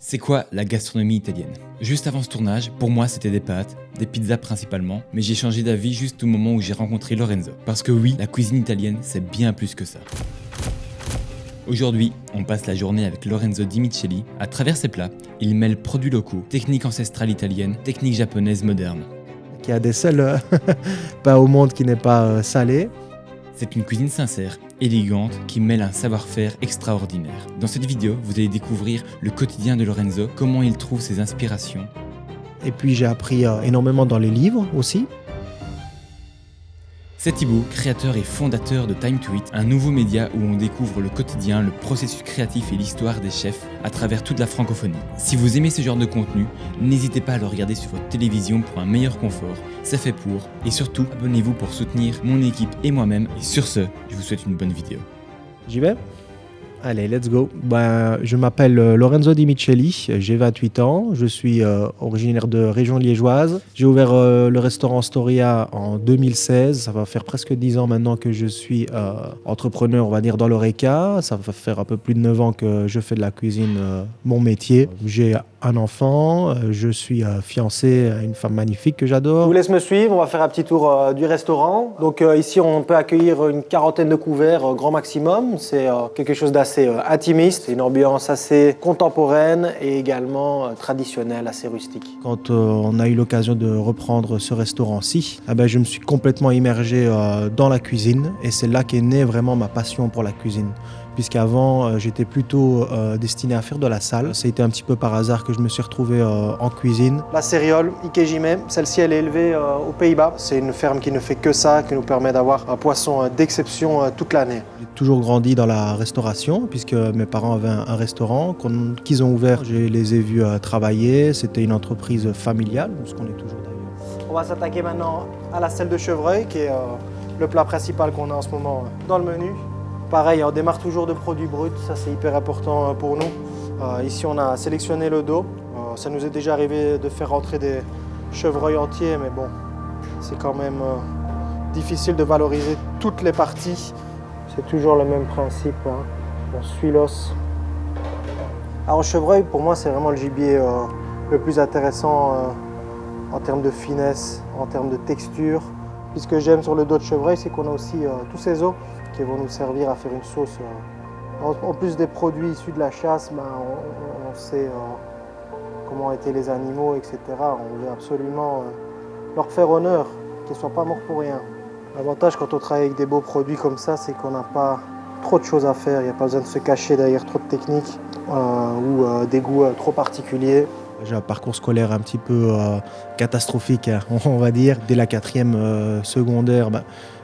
C'est quoi la gastronomie italienne? Juste avant ce tournage, pour moi c'était des pâtes, des pizzas principalement, mais j'ai changé d'avis juste au moment où j'ai rencontré Lorenzo. Parce que oui, la cuisine italienne c'est bien plus que ça. Aujourd'hui, on passe la journée avec Lorenzo Di Micheli. À travers ses plats, il mêle produits locaux, techniques ancestrales italiennes, techniques japonaises modernes. Il y a des seuls pain au monde qui n'est pas salé. C'est une cuisine sincère, élégante, qui mêle un savoir-faire extraordinaire. Dans cette vidéo, vous allez découvrir le quotidien de Lorenzo, comment il trouve ses inspirations. Et puis j'ai appris énormément dans les livres aussi. C'est Thibaut, créateur et fondateur de Time to Eat, un nouveau média où on découvre le quotidien, le processus créatif et l'histoire des chefs à travers toute la francophonie. Si vous aimez ce genre de contenu, n'hésitez pas à le regarder sur votre télévision pour un meilleur confort, c'est fait pour, et surtout, abonnez-vous pour soutenir mon équipe et moi-même. Et sur ce, je vous souhaite une bonne vidéo. J'y vais? Allez, let's go. Je m'appelle Lorenzo Di Micheli, j'ai 28 ans, je suis originaire de région liégeoise. J'ai ouvert le restaurant Storia en 2016, ça va faire presque 10 ans maintenant que je suis entrepreneur, on va dire, dans l'Horeca. Ça va faire un peu plus de 9 ans que je fais de la cuisine mon métier. J'ai un enfant, je suis fiancé à une femme magnifique que j'adore. Je vous laisse me suivre, on va faire un petit tour du restaurant. Donc ici on peut accueillir une quarantaine de couverts grand maximum. C'est quelque chose d'assez intimiste, c'est une ambiance assez contemporaine et également traditionnelle, assez rustique. Quand on a eu l'occasion de reprendre ce restaurant-ci, je me suis complètement immergé dans la cuisine et c'est là qu'est née vraiment ma passion pour la cuisine. Puisqu'avant, j'étais plutôt destiné à faire de la salle. C'était un petit peu par hasard que je me suis retrouvé en cuisine. La céréole Ikejime, celle-ci elle est élevée aux Pays-Bas. C'est une ferme qui ne fait que ça, qui nous permet d'avoir un poisson d'exception toute l'année. J'ai toujours grandi dans la restauration, puisque mes parents avaient un restaurant qu'ils ont ouvert. Je les ai vus travailler, c'était une entreprise familiale, ce qu'on est toujours d'ailleurs. On va s'attaquer maintenant à la selle de chevreuil, qui est le plat principal qu'on a en ce moment dans le menu. Pareil, on démarre toujours de produits bruts, ça c'est hyper important pour nous. Ici on a sélectionné le dos. Ça nous est déjà arrivé de faire rentrer des chevreuils entiers, mais bon, c'est quand même difficile de valoriser toutes les parties. C'est toujours le même principe, hein. On suit l'os. Alors le chevreuil, pour moi, c'est vraiment le gibier le plus intéressant en termes de finesse, en termes de texture. Puis ce que j'aime sur le dos de chevreuil, c'est qu'on a aussi tous ces os qui vont nous servir à faire une sauce. En plus des produits issus de la chasse, on sait comment étaient les animaux, etc. On veut absolument leur faire honneur, qu'ils ne soient pas morts pour rien. L'avantage quand on travaille avec des beaux produits comme ça, c'est qu'on n'a pas trop de choses à faire. Il n'y a pas besoin de se cacher derrière trop de techniques ou des goûts trop particuliers. J'ai un parcours scolaire un petit peu catastrophique, on va dire. Dès la 4e secondaire,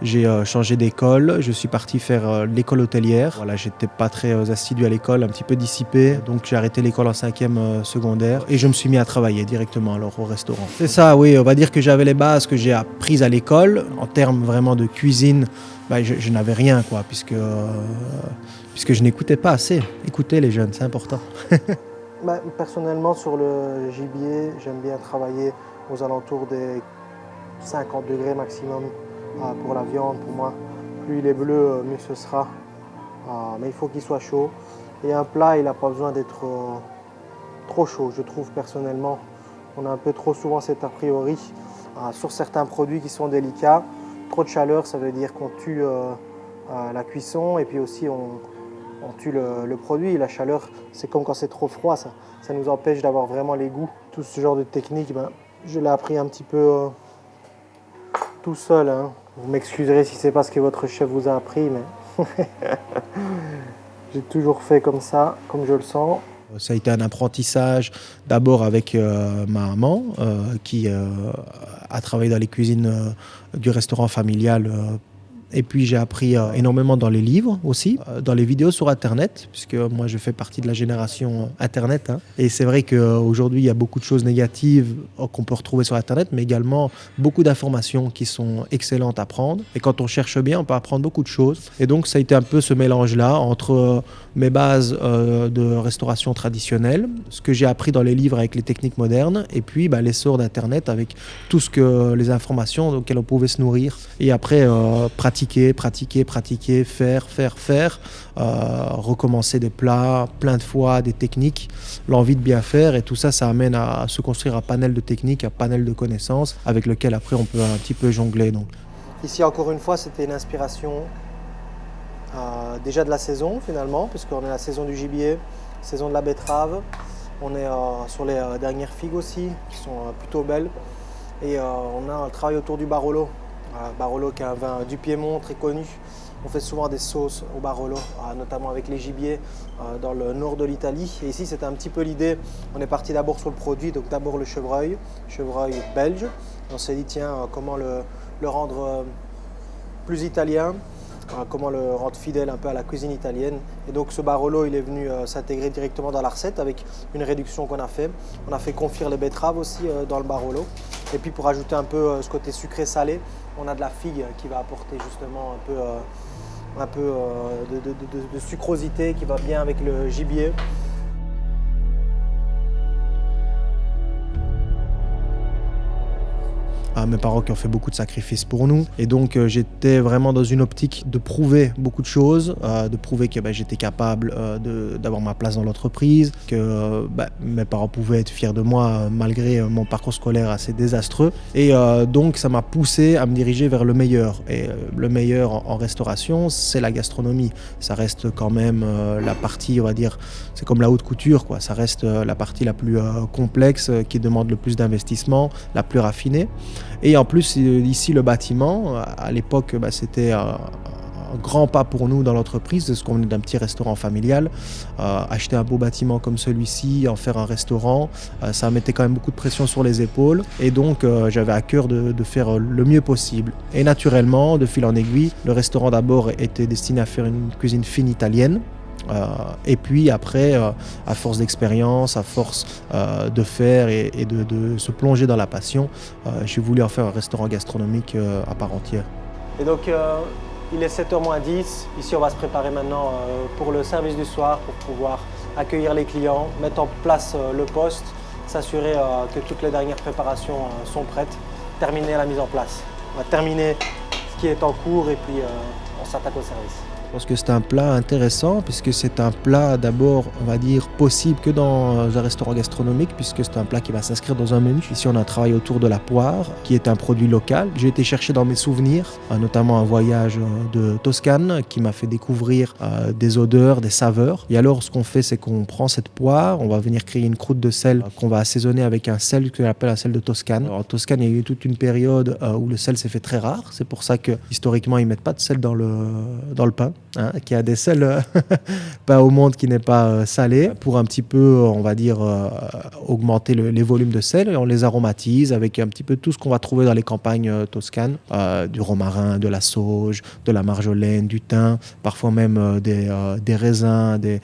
j'ai changé d'école. Je suis parti faire l'école hôtelière. Voilà, j'étais pas très assidu à l'école, un petit peu dissipé. Donc j'ai arrêté l'école en 5e secondaire et je me suis mis à travailler directement alors au restaurant. C'est ça, oui, on va dire que j'avais les bases que j'ai apprises à l'école. En termes vraiment de cuisine, je n'avais rien, quoi, puisque je n'écoutais pas assez. Écoutez les jeunes, c'est important. Personnellement, sur le gibier, j'aime bien travailler aux alentours des 50 degrés maximum pour la viande. Pour moi, plus il est bleu, mieux ce sera. Mais il faut qu'il soit chaud. Et un plat, il n'a pas besoin d'être trop chaud, je trouve personnellement. On a un peu trop souvent cet a priori sur certains produits qui sont délicats. Trop de chaleur, ça veut dire qu'on tue la cuisson et puis aussi on tue le produit. La chaleur, c'est comme quand c'est trop froid, ça nous empêche d'avoir vraiment les goûts. Tout ce genre de technique, je l'ai appris un petit peu tout seul, hein. Vous m'excuserez si c'est pas ce que votre chef vous a appris, mais j'ai toujours fait comme ça, comme je le sens. Ça a été un apprentissage d'abord avec ma maman qui a travaillé dans les cuisines du restaurant familial. Et puis j'ai appris énormément dans les livres aussi, dans les vidéos sur Internet, puisque moi je fais partie de la génération Internet. Et c'est vrai qu'aujourd'hui il y a beaucoup de choses négatives qu'on peut retrouver sur Internet, mais également beaucoup d'informations qui sont excellentes à prendre. Et quand on cherche bien, on peut apprendre beaucoup de choses. Et donc ça a été un peu ce mélange-là entre mes bases de restauration traditionnelle, ce que j'ai appris dans les livres avec les techniques modernes, et puis l'essor d'Internet avec tout ce que les informations auxquelles on pouvait se nourrir. Et après, pratiquer pratiquer, faire, recommencer des plats plein de fois, des techniques, l'envie de bien faire, et tout ça, ça amène à se construire un panel de techniques, un panel de connaissances avec lequel après on peut un petit peu jongler. Donc. Ici, encore une fois, c'était une inspiration déjà de la saison finalement, puisqu'on est la saison du gibier, saison de la betterave. On est sur les dernières figues aussi, qui sont plutôt belles. Et on a un travail autour du Barolo. Barolo qui est un vin du Piémont très connu. On fait souvent des sauces au Barolo, notamment avec les gibiers dans le nord de l'Italie. Et ici, c'était un petit peu l'idée. On est parti d'abord sur le produit, donc d'abord le chevreuil belge. On s'est dit, tiens, comment le rendre plus italien, comment le rendre fidèle un peu à la cuisine italienne. Et donc ce Barolo, il est venu s'intégrer directement dans la recette avec une réduction qu'on a fait. On a fait confire les betteraves aussi dans le Barolo. Et puis pour ajouter un peu ce côté sucré-salé, on a de la figue qui va apporter justement un peu de sucrosité qui va bien avec le gibier. Mes parents qui ont fait beaucoup de sacrifices pour nous, et donc j'étais vraiment dans une optique de prouver beaucoup de choses, de prouver que j'étais capable d'avoir ma place dans l'entreprise, que mes parents pouvaient être fiers de moi malgré mon parcours scolaire assez désastreux, et donc ça m'a poussé à me diriger vers le meilleur, et le meilleur en restauration, c'est la gastronomie. Ça reste quand même la partie, on va dire, c'est comme la haute couture, quoi. Ça reste la partie la plus complexe, qui demande le plus d'investissement, la plus raffinée. Et en plus, ici, le bâtiment, à l'époque, c'était un grand pas pour nous dans l'entreprise, parce qu'on venait d'un petit restaurant familial. Acheter un beau bâtiment comme celui-ci, en faire un restaurant, ça mettait quand même beaucoup de pression sur les épaules. Et donc, j'avais à cœur de faire le mieux possible. Et naturellement, de fil en aiguille, le restaurant d'abord était destiné à faire une cuisine fine italienne. Et puis après, à force d'expérience, à force de faire et de se plonger dans la passion, j'ai voulu en faire un restaurant gastronomique à part entière. Et donc, il est 7h moins 10. Ici, on va se préparer maintenant pour le service du soir, pour pouvoir accueillir les clients, mettre en place le poste, s'assurer que toutes les dernières préparations sont prêtes, terminer la mise en place. On va terminer ce qui est en cours et puis on s'attaque au service. Je pense que c'est un plat intéressant puisque c'est un plat d'abord, on va dire, possible que dans un restaurant gastronomique puisque c'est un plat qui va s'inscrire dans un menu. Ici, on a un travail autour de la poire qui est un produit local. J'ai été chercher dans mes souvenirs, notamment un voyage de Toscane qui m'a fait découvrir des odeurs, des saveurs. Et alors, ce qu'on fait, c'est qu'on prend cette poire, on va venir créer une croûte de sel qu'on va assaisonner avec un sel qu'on appelle un sel de Toscane. Alors, en Toscane, il y a eu toute une période où le sel s'est fait très rare. C'est pour ça que historiquement, ils ne mettent pas de sel dans le pain. Qui a des sels pas au monde qui n'est pas salé pour un petit peu, on va dire, augmenter les volumes de sel, et on les aromatise avec un petit peu tout ce qu'on va trouver dans les campagnes toscanes, du romarin, de la sauge, de la marjolaine, du thym, parfois même des raisins, des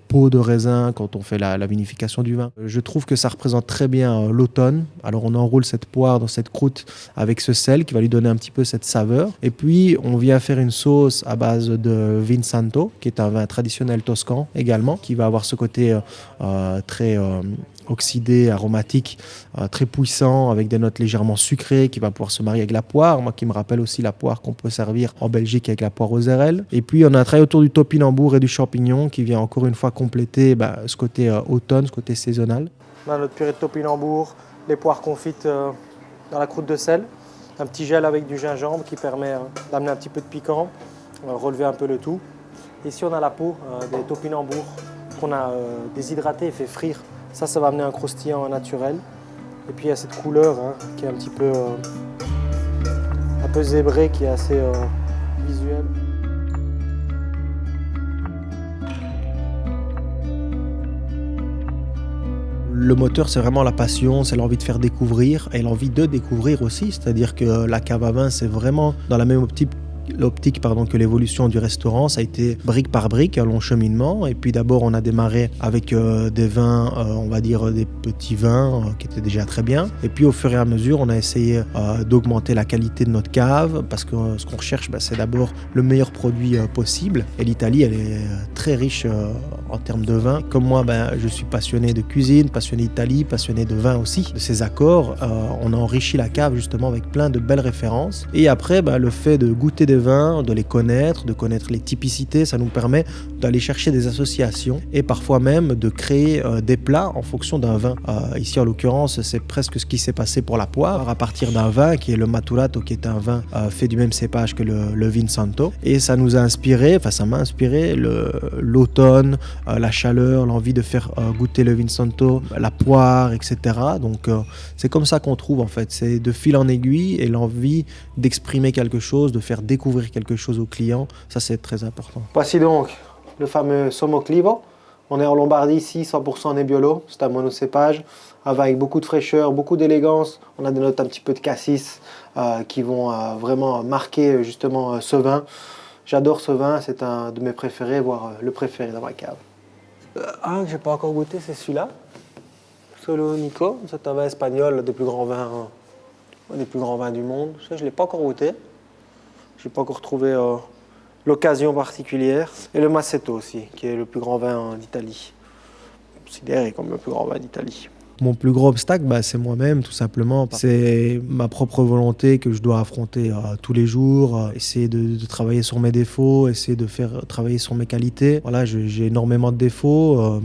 peaux de raisin quand on fait la vinification du vin. Je trouve que ça représente très bien l'automne. Alors on enroule cette poire dans cette croûte avec ce sel qui va lui donner un petit peu cette saveur, et puis on vient faire une sauce à base de vin santo, qui est un vin traditionnel toscan également, qui va avoir ce côté très oxydé, aromatique, très puissant, avec des notes légèrement sucrées, qui va pouvoir se marier avec la poire, moi qui me rappelle aussi la poire qu'on peut servir en Belgique avec la poire aux érelles. Et puis on a un travail autour du topinambour et du champignon qui vient encore une fois compléter ce côté automne, ce côté saisonnal. On a notre purée de topinambour, les poires confites dans la croûte de sel, un petit gel avec du gingembre qui permet d'amener un petit peu de piquant, relever un peu le tout. Ici on a la peau des topinambours qu'on a déshydraté et fait frire. Ça va amener un croustillant naturel. Et puis il y a cette couleur qui est un petit peu zébrée, qui est assez visuelle. Le moteur, c'est vraiment la passion, c'est l'envie de faire découvrir et l'envie de découvrir aussi. C'est-à-dire que la cave à vin, c'est vraiment dans la même optique l'optique que l'évolution du restaurant, ça a été brique par brique, un long cheminement. Et puis d'abord, on a démarré avec des vins, on va dire des petits vins qui étaient déjà très bien. Et puis au fur et à mesure, on a essayé d'augmenter la qualité de notre cave parce que ce qu'on recherche, c'est d'abord le meilleur produit possible. Et l'Italie, elle est très riche en termes de vin. Comme moi, je suis passionné de cuisine, passionné d'Italie, passionné de vin aussi, de ces accords. On a enrichi la cave justement avec plein de belles références. Et après, le fait de goûter des vins, de les connaître, de connaître les typicités, ça nous permet d'aller chercher des associations et parfois même de créer des plats en fonction d'un vin. Ici, en l'occurrence, c'est presque ce qui s'est passé pour la poire, à partir d'un vin qui est le Maturato, qui est un vin fait du même cépage que le Vinsanto. Et ça nous a inspiré, ça m'a inspiré l'automne, la chaleur, l'envie de faire goûter le Vinsanto, la poire, etc. Donc c'est comme ça qu'on trouve en fait, c'est de fil en aiguille et l'envie d'exprimer quelque chose, de faire découvrir quelque chose aux clients, ça c'est très important. Voici donc le fameux Sommo Clivo. On est en Lombardie ici, 100% Nebbiolo, c'est un monocépage, avec beaucoup de fraîcheur, beaucoup d'élégance. On a des notes un petit peu de cassis qui vont vraiment marquer justement ce vin. J'adore ce vin, c'est un de mes préférés, voire le préféré dans ma cave. Un que je n'ai pas encore goûté, c'est celui-là. Solo Nico, c'est un vin espagnol, des plus grands vins du monde. Ça, je ne l'ai pas encore goûté. Je n'ai pas encore trouvé l'occasion particulière. Et le Massetto aussi, qui est le plus grand vin d'Italie. Considéré comme le plus grand vin d'Italie. Mon plus gros obstacle, c'est moi-même, tout simplement. C'est ma propre volonté que je dois affronter tous les jours, essayer de travailler sur mes défauts, essayer de faire travailler sur mes qualités. Voilà, j'ai énormément de défauts,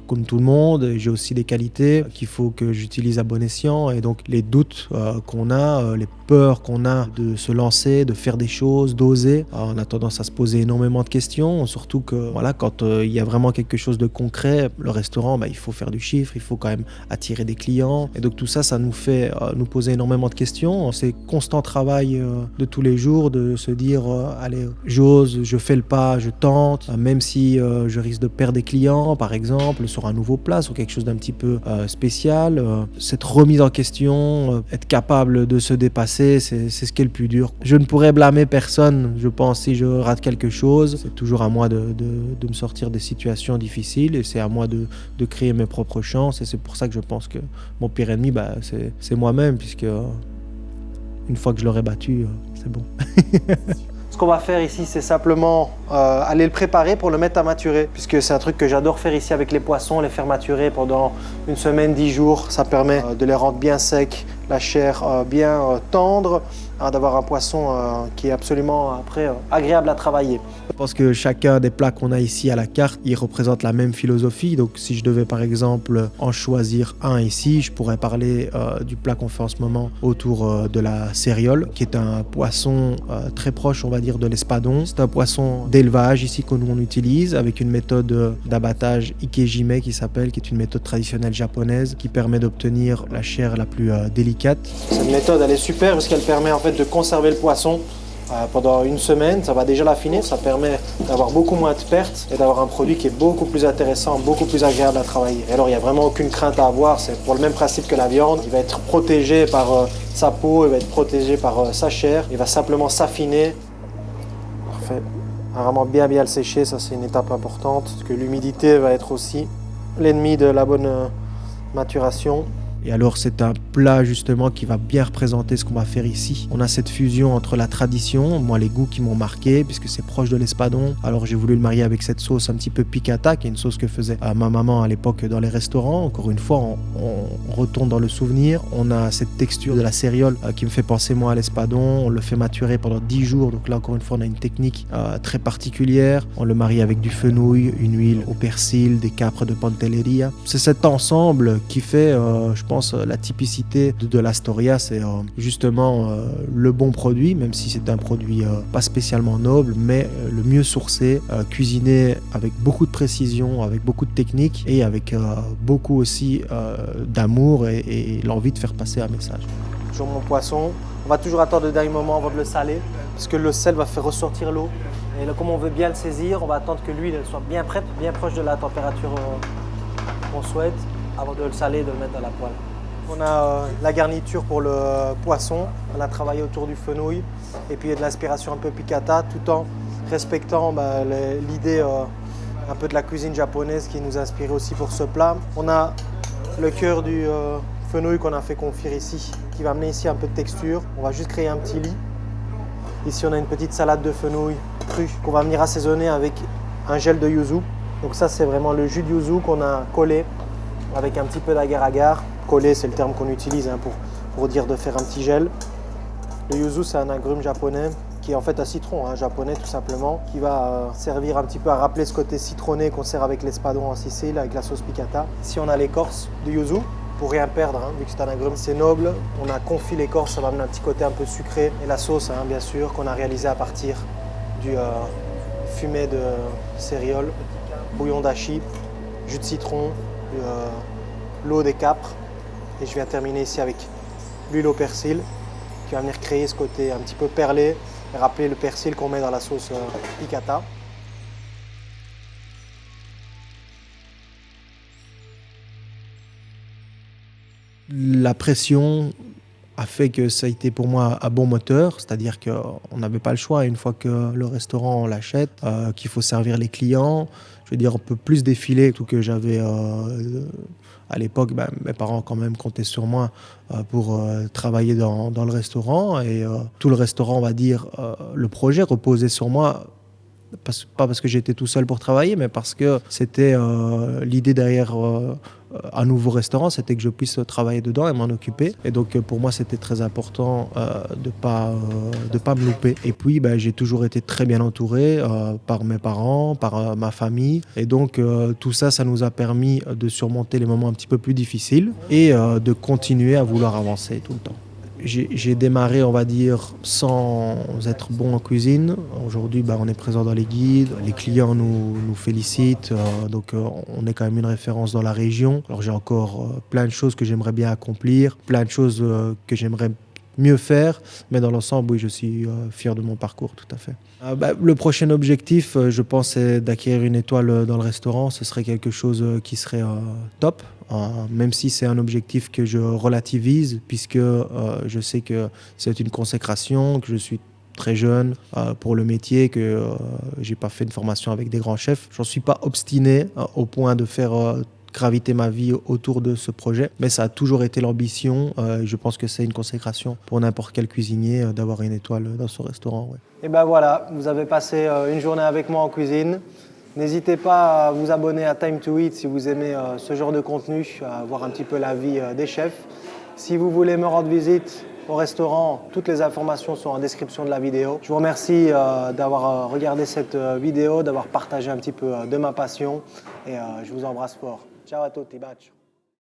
comme tout le monde. J'ai aussi des qualités qu'il faut que j'utilise à bon escient. Et donc, les doutes qu'on a, les peurs qu'on a de se lancer, de faire des choses, d'oser, on a tendance à se poser énormément de questions. Surtout que, quand il y a vraiment quelque chose de concret, le restaurant, il faut faire du chiffre, il faut quand même attirer des clients. Et donc tout ça, ça nous fait nous poser énormément de questions. C'est constant travail de tous les jours de se dire allez, j'ose, je fais le pas, je tente, même si je risque de perdre des clients, par exemple, sur un nouveau plat, sur quelque chose d'un petit peu spécial. Cette remise en question, être capable de se dépasser, c'est ce qui est le plus dur. Je ne pourrais blâmer personne, je pense, si je rate quelque chose. C'est toujours à moi de me sortir des situations difficiles et c'est à moi de créer mes propres chances et c'est pour ça que je pense que mon pire ennemi, c'est moi-même, puisque une fois que je l'aurai battu, c'est bon. Ce qu'on va faire ici, c'est simplement aller le préparer pour le mettre à maturer, puisque c'est un truc que j'adore faire ici avec les poissons, les faire maturer pendant une semaine, 10 jours. Ça permet de les rendre bien secs, la chair bien tendre, d'avoir un poisson qui est absolument après agréable à travailler. Je pense que chacun des plats qu'on a ici à la carte, il représente la même philosophie. Donc si je devais par exemple en choisir un ici, je pourrais parler du plat qu'on fait en ce moment autour de la céréole, qui est un poisson très proche, on va dire, de l'espadon. C'est un poisson d'élevage ici que nous on utilise avec une méthode d'abattage ikejime qui est une méthode traditionnelle japonaise qui permet d'obtenir la chair la plus délicate. Cette méthode, elle est super parce qu'elle permet en fait de conserver le poisson pendant une semaine. Ça va déjà l'affiner, ça permet d'avoir beaucoup moins de pertes et d'avoir un produit qui est beaucoup plus intéressant, beaucoup plus agréable à travailler. Et alors il n'y a vraiment aucune crainte à avoir, c'est pour le même principe que la viande. Il va être protégé par sa peau, il va être protégé par sa chair, il va simplement s'affiner. Parfait. Vraiment bien le sécher, ça c'est une étape importante parce que l'humidité va être aussi l'ennemi de la bonne maturation. Et alors c'est un plat justement qui va bien représenter ce qu'on va faire ici. On a cette fusion entre la tradition, moi les goûts qui m'ont marqué puisque c'est proche de l'espadon. Alors j'ai voulu le marier avec cette sauce un petit peu piccata qui est une sauce que faisait ma maman à l'époque dans les restaurants. Encore une fois, on retourne dans le souvenir. On a cette texture de la céréole qui me fait penser moi à l'espadon. On le fait maturer pendant 10 jours. Donc là encore une fois on a une technique très particulière. On le marie avec du fenouil, une huile au persil, des capres de Pantelleria. C'est cet ensemble qui fait je pense la typicité de la Storia, c'est justement le bon produit, même si c'est un produit pas spécialement noble, mais le mieux sourcé, cuisiné avec beaucoup de précision, avec beaucoup de technique et avec beaucoup aussi d'amour et l'envie de faire passer un message. Toujours mon poisson, on va toujours attendre le dernier moment avant de le saler, parce que le sel va faire ressortir l'eau. Et là, comme on veut bien le saisir, on va attendre que l'huile soit bien prête, bien proche de la température qu'on souhaite, avant de le saler et de le mettre dans la poêle. On a la garniture pour le poisson. On a travaillé autour du fenouil et puis de l'inspiration un peu piccata tout en respectant l'idée un peu de la cuisine japonaise qui nous a inspiré aussi pour ce plat. On a le cœur du fenouil qu'on a fait confire ici qui va amener ici un peu de texture. On va juste créer un petit lit. Ici on a une petite salade de fenouil crue qu'on va venir assaisonner avec un gel de yuzu. Donc ça c'est vraiment le jus de yuzu qu'on a collé avec un petit peu d'agar-agar. Collé c'est le terme qu'on utilise pour dire de faire un petit gel. Le yuzu c'est un agrume japonais qui est en fait un citron japonais tout simplement, qui va servir un petit peu à rappeler ce côté citronné qu'on sert avec l'espadon en Sicile, avec la sauce piccata. Ici on a l'écorce du yuzu, pour rien perdre, vu que c'est un agrume, c'est noble. On a confit l'écorce, ça va amener un petit côté un peu sucré. Et la sauce, bien sûr, qu'on a réalisée à partir du fumet de céréales, bouillon d'achi, jus de citron, l'eau des capres. Et je viens terminer ici avec l'huile au persil, qui va venir créer ce côté un petit peu perlé, et rappeler le persil qu'on met dans la sauce piccata. La pression a fait que ça a été pour moi un bon moteur, c'est-à-dire qu'on n'avait pas le choix une fois que le restaurant on l'achète, qu'il faut servir les clients. Je veux dire, on peut plus défiler, tout que j'avais à l'époque, mes parents quand même comptaient sur moi pour travailler dans le restaurant et tout le restaurant, on va dire, le projet reposait sur moi. Pas parce que j'étais tout seul pour travailler, mais parce que c'était l'idée derrière un nouveau restaurant, c'était que je puisse travailler dedans et m'en occuper. Et donc pour moi, c'était très important de pas me louper. Et puis j'ai toujours été très bien entouré par mes parents, par ma famille. Et donc tout ça, ça nous a permis de surmonter les moments un petit peu plus difficiles et de continuer à vouloir avancer tout le temps. J'ai démarré, on va dire, sans être bon en cuisine. Aujourd'hui, on est présent dans les guides, les clients nous félicitent, donc on est quand même une référence dans la région. Alors j'ai encore plein de choses que j'aimerais bien accomplir, plein de choses que j'aimerais mieux faire, mais dans l'ensemble, oui, je suis fier de mon parcours, tout à fait. Le prochain objectif, je pense, c'est d'acquérir une étoile dans le restaurant. Ce serait quelque chose qui serait top, même si c'est un objectif que je relativise, puisque je sais que c'est une consécration, que je suis très jeune pour le métier, que j'ai pas fait de formation avec des grands chefs. J'en suis pas obstiné au point de faire graviter ma vie autour de ce projet, mais ça a toujours été l'ambition. Je pense que c'est une consécration pour n'importe quel cuisinier d'avoir une étoile dans son restaurant. Ouais. Et voilà, vous avez passé une journée avec moi en cuisine. N'hésitez pas à vous abonner à Time to Eat si vous aimez ce genre de contenu, à voir un petit peu la vie des chefs. Si vous voulez me rendre visite au restaurant, toutes les informations sont en description de la vidéo. Je vous remercie d'avoir regardé cette vidéo, d'avoir partagé un petit peu de ma passion et je vous embrasse fort. Ciao à tutti, bacio.